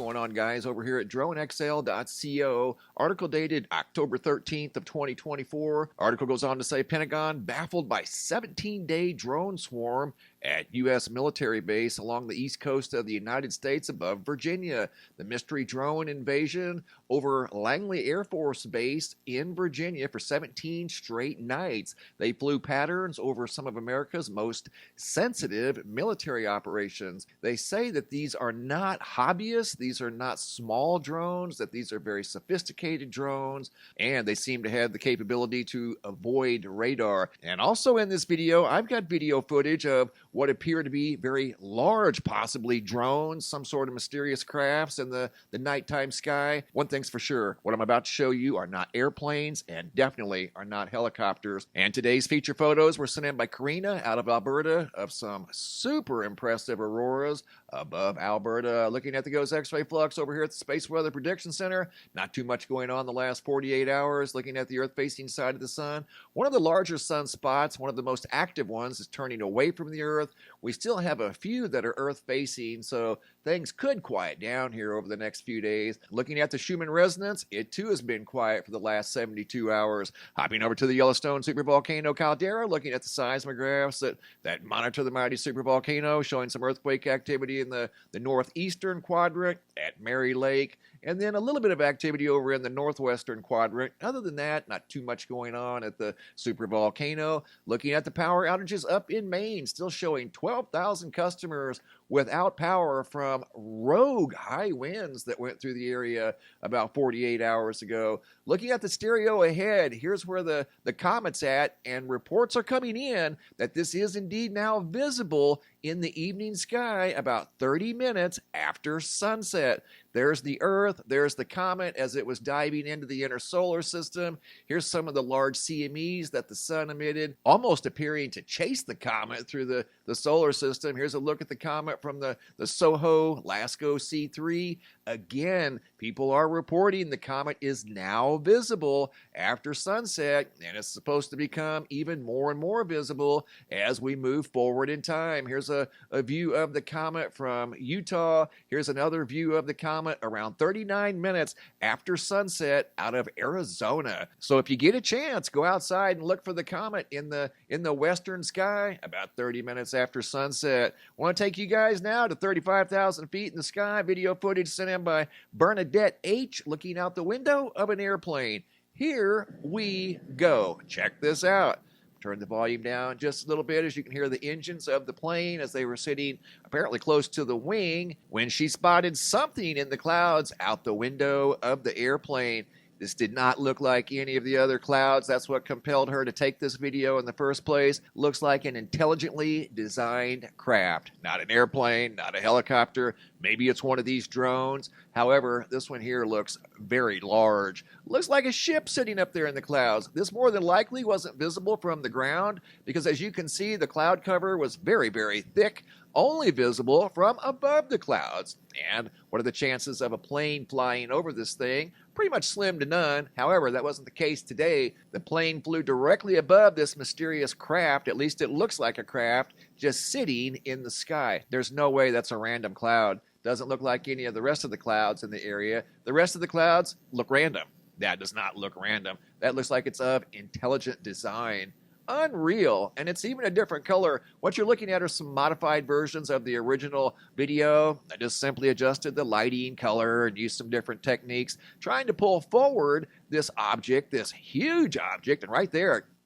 going on, guys? Over here at dronexl.co. Article dated October 13th of 2024. Article goes on to say Pentagon baffled by 17-day drone swarm at U.S. military base along the east coast of the United States above Virginia. The mystery drone invasion over Langley Air Force Base in Virginia for 17 straight nights. They flew patterns over some of America's most sensitive military operations. They say that these are not hobbyists, these are not small drones, that these are very sophisticated drones, and they seem to have the capability to avoid radar. And also in this video, I've got video footage of what appear to be very large, possibly drones, some sort of mysterious crafts in the nighttime sky. One thing's for sure, what I'm about to show you are not airplanes and definitely are not helicopters. And today's feature photos were sent in by Karina out of Alberta of some super impressive auroras above Alberta. Looking at the GOES X-ray flux over here at the Space Weather Prediction Center. Not too much going on the last 48 hours. Looking at the Earth-facing side of the sun. One of the larger sunspots, one of the most active ones, is turning away from the Earth. We still have a few that are Earth-facing, so things could quiet down here over the next few days. Looking at the Schumann resonance, it too has been quiet for the last 72 hours. Hopping over to the Yellowstone supervolcano caldera, looking at the seismographs that monitor the mighty supervolcano, showing some earthquake activity in the northeastern quadrant at Mary Lake, and then a little bit of activity over in the northwestern quadrant. Other than that, not too much going on at the supervolcano. Looking at the power outages up in Maine, still showing 12,000 customers without power from rogue high winds that went through the area about 48 hours ago. Looking at the stereo ahead, here's where the comet's at, and reports are coming in that this is indeed now visible in the evening sky about 30 minutes after sunset. There's the Earth, there's the comet as it was diving into the inner solar system. Here's some of the large CMEs that the sun emitted, almost appearing to chase the comet through the solar system. Here's a look at the comet from the SOHO LASCO C3. Again, people are reporting the comet is now visible after sunset, and it's supposed to become even more and more visible as we move forward in time. Here's a view of the comet from Utah. Here's another view of the comet around 39 minutes after sunset out of Arizona. So if you get a chance, go outside and look for the comet in the western sky about 30 minutes after sunset. I want to take you guys now to 35,000 feet in the sky. Video footage sent in by Bernadette H. looking out the window of an airplane. Here we go. Check this out. Turn the volume down just a little bit as you can hear the engines of the plane as they were sitting apparently close to the wing when she spotted something in the clouds out the window of the airplane. This did not look like any of the other clouds. That's what compelled her to take this video in the first place. Looks like an intelligently designed craft. Not an airplane, not a helicopter. Maybe it's one of these drones. However, this one here looks very large. Looks like a ship sitting up there in the clouds. This more than likely wasn't visible from the ground because, as you can see, the cloud cover was very, very thick, only visible from above the clouds. And what are the chances of a plane flying over this thing? Pretty much slim to none. However, that wasn't the case today. The plane flew directly above this mysterious craft, at least it looks like a craft, just sitting in the sky. There's no way that's a random cloud. Doesn't look like any of the rest of the clouds in the area. The rest of the clouds look random. That does not look random. That looks like it's of intelligent design. Unreal, and it's even a different color. What you're looking at are some modified versions of the original video. I just simply adjusted the lighting, color, and used some different techniques, trying to pull forward this object, this huge object, and right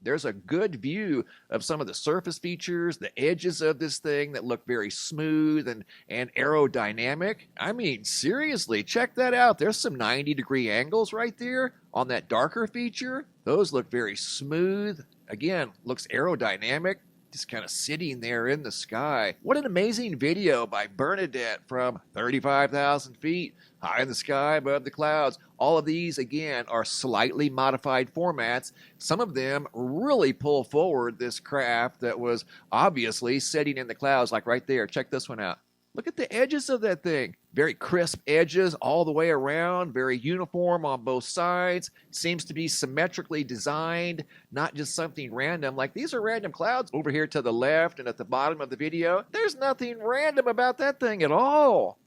there's a good view of some of the surface features, the edges of this thing that look very smooth and aerodynamic. I mean, seriously, check that out. There's some 90-degree angles right there on that darker feature. Those look very smooth. Again, looks aerodynamic, just kind of sitting there in the sky. What an amazing video by Bernadette from 35,000 feet high in the sky above the clouds. All of these, again, are slightly modified formats. Some of them really pull forward this craft that was obviously sitting in the clouds, like right there. Check this one out. Look at the edges of that thing. Very crisp edges all the way around, very uniform on both sides. Seems to be symmetrically designed, not just something random. Like these are random clouds over here to the left and at the bottom of the video. There's nothing random about that thing at all.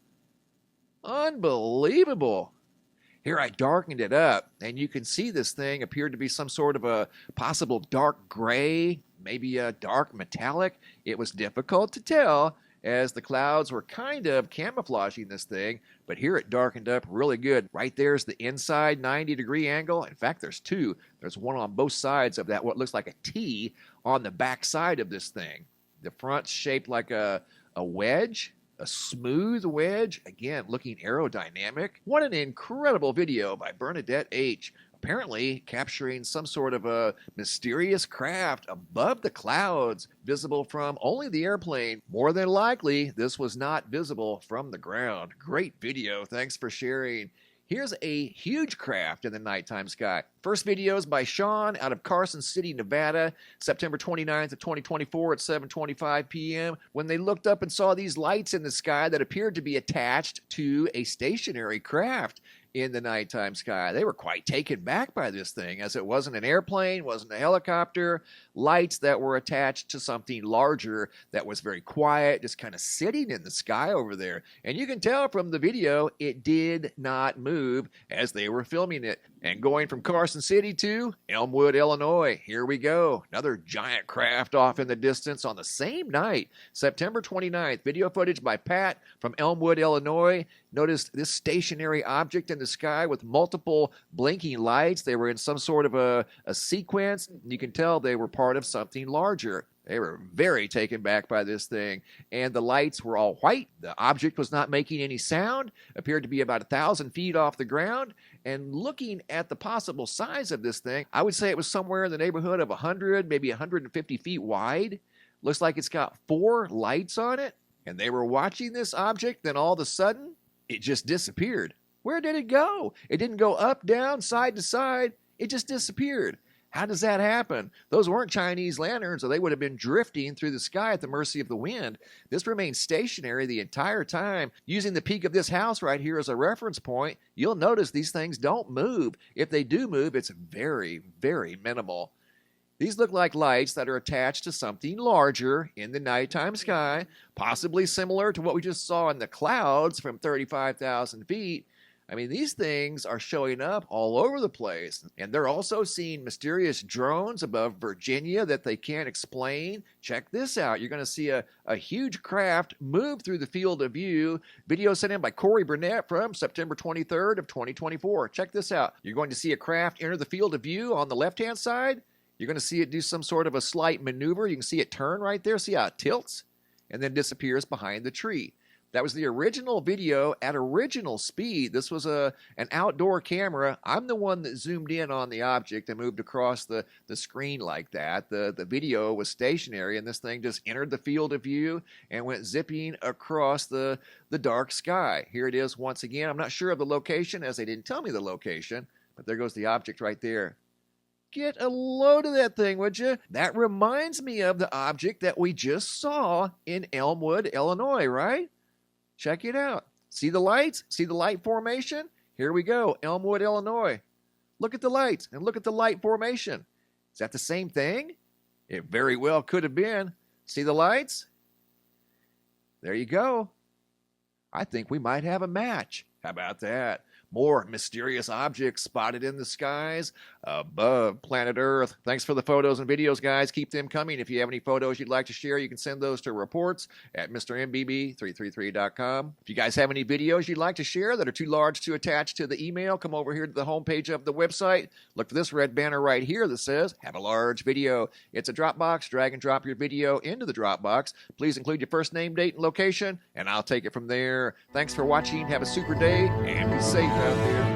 Unbelievable. Here I darkened it up, and you can see this thing appeared to be some sort of a possible dark gray, maybe a dark metallic. It was difficult to tell as the clouds were kind of camouflaging this thing, but here it darkened up really good. Right there's the inside 90-degree angle. In fact, there's two. There's one on both sides of that, what looks like a T on the back side of this thing. The front's shaped like a wedge. A smooth wedge, again, looking aerodynamic. What an incredible video by Bernadette H. Apparently capturing some sort of a mysterious craft above the clouds, visible from only the airplane. More than likely, this was not visible from the ground. Great video. Thanks for sharing. Here's a huge craft in the nighttime sky. First video is by Sean out of Carson City, Nevada, September 29th of 2024 at 7:25 p.m. when they looked up and saw these lights in the sky that appeared to be attached to a stationary craft in the nighttime sky. They were quite taken back by this thing, as it wasn't an airplane, wasn't a helicopter, lights that were attached to something larger that was very quiet, just kind of sitting in the sky over there. And you can tell from the video, it did not move as they were filming it. And going from Carson City to Elmwood, Illinois, here we go. Another giant craft off in the distance on the same night, September 29th. Video footage by Pat from Elmwood, Illinois. Notice this stationary object in the sky with multiple blinking lights. They were in some sort of a sequence. You can tell they were part of something larger. They were very taken back by this thing, and the lights were all white. The object was not making any sound, appeared to be about 1,000 feet off the ground, and looking at the possible size of this thing, I would say it was somewhere in the neighborhood of 100, maybe 150 feet wide. Looks like it's got 4 lights on it, and they were watching this object, then all of a sudden, it just disappeared. Where did it go? It didn't go up, down, side to side. It just disappeared. How does that happen? Those weren't Chinese lanterns, or they would have been drifting through the sky at the mercy of the wind. This remained stationary the entire time. Using the peak of this house right here as a reference point, you'll notice these things don't move. If they do move, it's very, very minimal. These look like lights that are attached to something larger in the nighttime sky, possibly similar to what we just saw in the clouds from 35,000 feet. I mean, these things are showing up all over the place, and they're also seeing mysterious drones above Virginia that they can't explain. Check this out. You're going to see a huge craft move through the field of view. Video sent in by Corey Burnett from September 23rd of 2024. Check this out. You're going to see a craft enter the field of view on the left-hand side. You're going to see it do some sort of a slight maneuver. You can see it turn right there. See how it tilts and then disappears behind the tree. That was the original video at original speed. This was an outdoor camera. I'm the one that zoomed in on the object and moved across the screen like that. The video was stationary, and this thing just entered the field of view and went zipping across the dark sky. Here it is once again. I'm not sure of the location, as they didn't tell me the location, but there goes the object right there. Get a load of that thing, would you? That reminds me of the object that we just saw in Elmwood, Illinois, right? Check it out. See the lights? See the light formation? Here we go, Elmwood, Illinois. Look at the lights and look at the light formation. Is that the same thing? It very well could have been. See the lights? There you go. I think we might have a match. How about that? More mysterious objects spotted in the skies above planet Earth. Thanks for the photos and videos, guys. Keep them coming. If you have any photos you'd like to share, you can send those to reports at mrmbb333.com. If you guys have any videos you'd like to share that are too large to attach to the email, come over here to the homepage of the website. Look for this red banner right here that says, have a large video. It's a Dropbox. Drag and drop your video into the Dropbox. Please include your first name, date, and location, and I'll take it from there. Thanks for watching. Have a super day, and be safe out there.